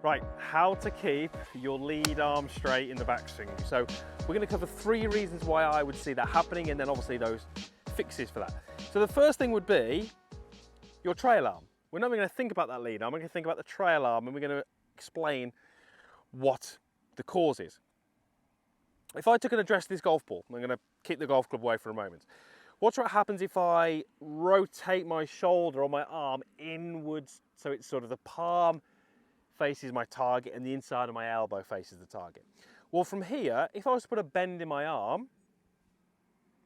Right, how to keep your lead arm straight in the backswing. So we're going to cover 3 reasons why I would see that happening, and then obviously those fixes for that. So the first thing would be your trail arm. We're not going to think about that lead arm, we're going to think about the trail arm, and we're going to explain what the cause is. If I took and addressed this golf ball, I'm going to keep the golf club away for a moment. Watch what happens if I rotate my shoulder or my arm inwards, so it's sort of the palm faces my target and the inside of my elbow faces the target. Well, from here, if I was to put a bend in my arm,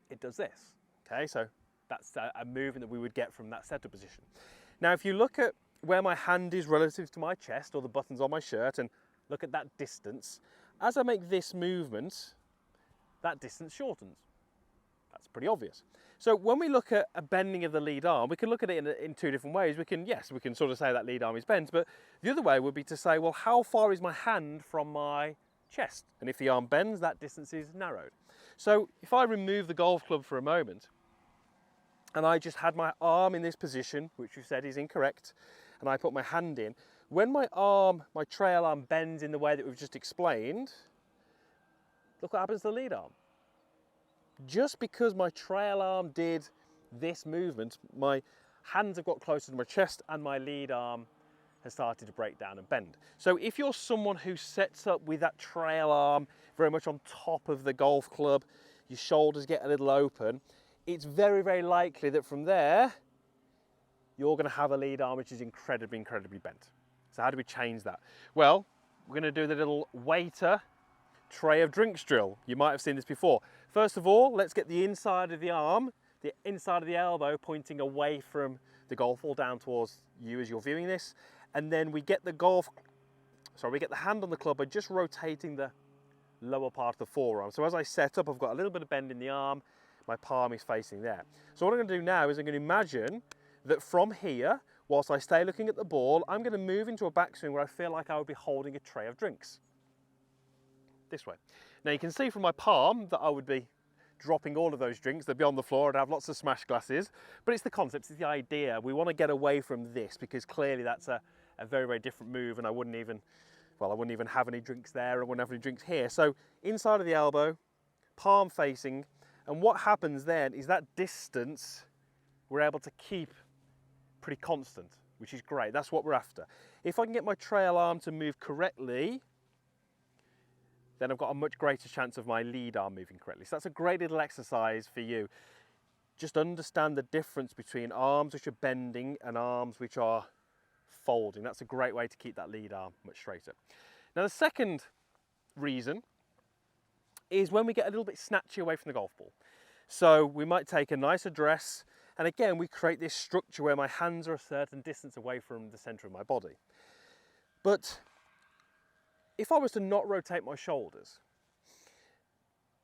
it does this. Okay, so that's a movement that we would get from that setup position. Now, if you look at where my hand is relative to my chest or the buttons on my shirt and look at that distance, as I make this movement, that distance shortens. That's pretty obvious. So when we look at a bending of the lead arm, we can look at it in 2 different ways. We can sort of say that lead arm is bent, but the other way would be to say, well, how far is my hand from my chest? And if the arm bends, that distance is narrowed. So if I remove the golf club for a moment, and I just had my arm in this position, which you said is incorrect, and I put my hand in, when my trail arm bends in the way that we've just explained, look what happens to the lead arm. Just because my trail arm did this movement, my hands have got closer to my chest and my lead arm has started to break down and bend. So if you're someone who sets up with that trail arm very much on top of the golf club, your shoulders get a little open, it's very, very likely that from there, you're going to have a lead arm which is incredibly, incredibly bent. So how do we change that? Well, we're going to do the little waiter tray of drinks drill. You might have seen this before. First of all, let's get the inside of the arm, the inside of the elbow pointing away from the golf ball down towards you as you're viewing this. And then we get the hand on the club by just rotating the lower part of the forearm. So as I set up, I've got a little bit of bend in the arm, my palm is facing there. So what I'm going to do now is I'm going to imagine that from here, whilst I stay looking at the ball, I'm going to move into a backswing where I feel like I would be holding a tray of drinks. This way. Now you can see from my palm that I would be dropping all of those drinks. They'd be on the floor, I'd have lots of smash glasses, but it's the concept, it's the idea. We want to get away from this because clearly that's a very, very different move, and I wouldn't even have any drinks there, I wouldn't have any drinks here. So inside of the elbow, palm facing, and what happens then is that distance we're able to keep pretty constant, which is great. That's what we're after. If I can get my trail arm to move correctly, then I've got a much greater chance of my lead arm moving correctly. So that's a great little exercise for you. Just understand the difference between arms which are bending and arms which are folding. That's a great way to keep that lead arm much straighter. Now the second reason is when we get a little bit snatchy away from the golf ball. So we might take a nice address, and again we create this structure where my hands are a certain distance away from the center of my body. But if I was to not rotate my shoulders,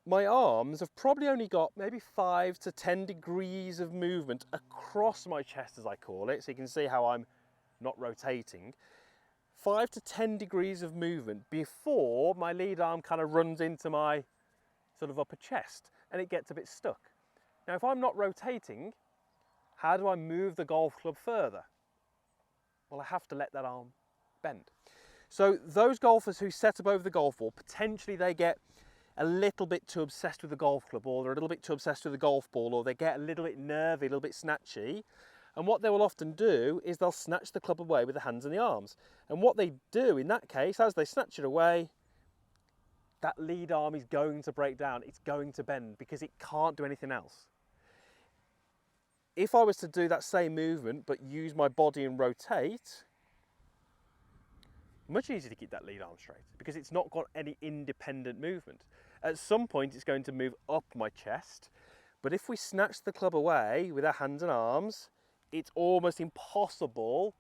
my arms have probably only got maybe 5 to 10 degrees of movement across my chest, as I call it, so you can see how I'm not rotating. 5 to 10 degrees of movement before my lead arm kind of runs into my sort of upper chest and it gets a bit stuck. Now, if I'm not rotating, how do I move the golf club further? Well, I have to let that arm bend. So those golfers who set up over the golf ball, potentially they get a little bit too obsessed with the golf club, or they're a little bit too obsessed with the golf ball, or they get a little bit nervy, a little bit snatchy. And what they will often do is they'll snatch the club away with the hands and the arms. And what they do in that case, as they snatch it away, that lead arm is going to break down, it's going to bend because it can't do anything else. If I was to do that same movement but use my body and rotate, much easier to keep that lead arm straight because it's not got any independent movement. At some point it's going to move up my chest, but if we snatch the club away with our hands and arms, it's almost impossible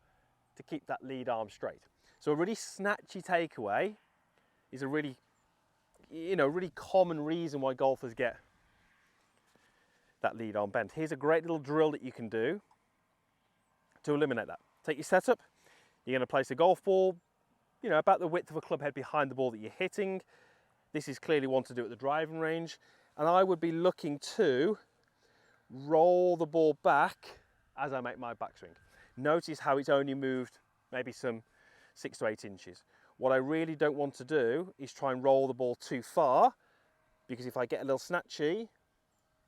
to keep that lead arm straight. So a really snatchy takeaway is a really common reason why golfers get that lead arm bent. Here's a great little drill that you can do to eliminate that. Take your setup, you're going to place a golf ball, about the width of a club head behind the ball that you're hitting. This is clearly one to do at the driving range. And I would be looking to roll the ball back as I make my backswing. Notice how it's only moved maybe some 6 to 8 inches. What I really don't want to do is try and roll the ball too far, because if I get a little snatchy,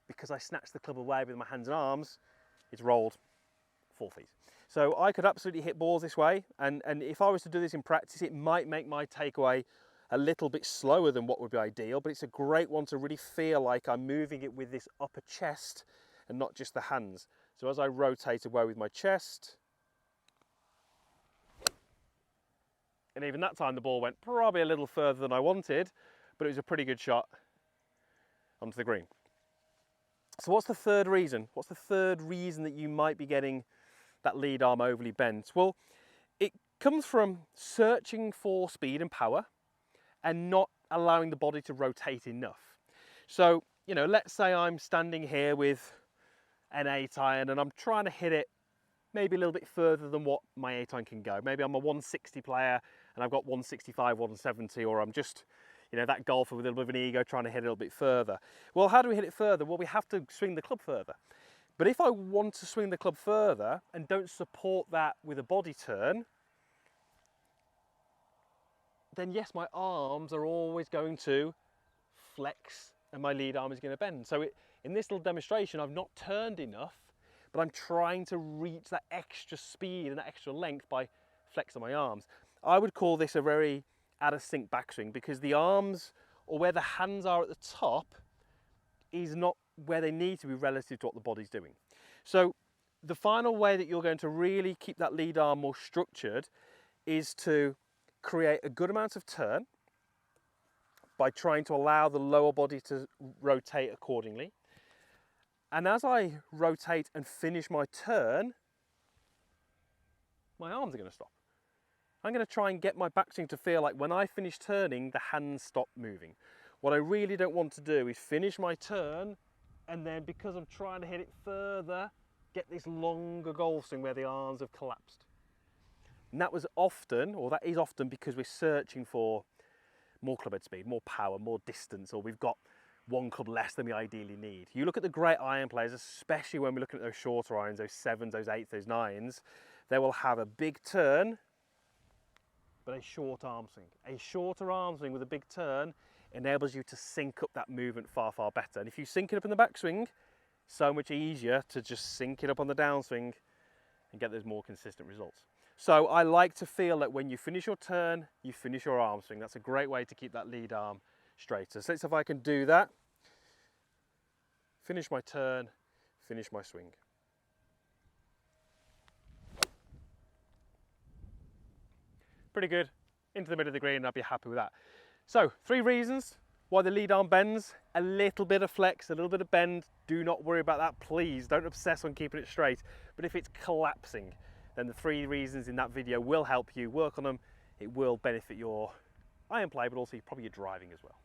because I snatch the club away with my hands and arms, it's rolled 4 feet. So I could absolutely hit balls this way, and if I was to do this in practice, it might make my takeaway a little bit slower than what would be ideal, but it's a great one to really feel like I'm moving it with this upper chest and not just the hands. So as I rotate away with my chest, and even that time the ball went probably a little further than I wanted, but it was a pretty good shot onto the green. So what's the third reason? What's the third reason that you might be getting that lead arm overly bent? Well, it comes from searching for speed and power and not allowing the body to rotate enough. So, you know, let's say I'm standing here with an 8 iron and I'm trying to hit it maybe a little bit further than what my 8 iron can go. Maybe I'm a 160 player and I've got 165, 170, or I'm just, you know, that golfer with a little bit of an ego trying to hit it a little bit further. Well, how do we hit it further? Well, we have to swing the club further. But if I want to swing the club further and don't support that with a body turn, then yes, my arms are always going to flex and my lead arm is going to bend. So in this little demonstration, I've not turned enough, but I'm trying to reach that extra speed and that extra length by flexing my arms. I would call this a very out of sync backswing, because the arms, or where the hands are at the top, is not where they need to be relative to what the body's doing. So the final way that you're going to really keep that lead arm more structured is to create a good amount of turn by trying to allow the lower body to rotate accordingly. And as I rotate and finish my turn, my arms are going to stop. I'm going to try and get my backswing to feel like when I finish turning, the hands stop moving. What I really don't want to do is finish my turn and then, because I'm trying to hit it further, get this longer golf swing where the arms have collapsed. And that was often, or that is often, because we're searching for more club head speed, more power, more distance, or we've got one club less than we ideally need. You look at the great iron players, especially when we're looking at those shorter irons, those 7s, those 8s, those 9s, they will have a big turn, but a short arm swing. A shorter arm swing with a big turn enables you to sync up that movement far, far better. And if you sync it up in the backswing, so much easier to just sync it up on the downswing and get those more consistent results. So I like to feel that when you finish your turn, you finish your arm swing. That's a great way to keep that lead arm straighter. So let's see if I can do that. Finish my turn, finish my swing. Pretty good. Into the middle of the green, and I'd be happy with that. So 3 reasons why the lead arm bends. A little bit of flex, a little bit of bend. Do not worry about that, please. Don't obsess on keeping it straight. But if it's collapsing, then the 3 reasons in that video will help you. Work on them. It will benefit your iron play, but also probably your driving as well.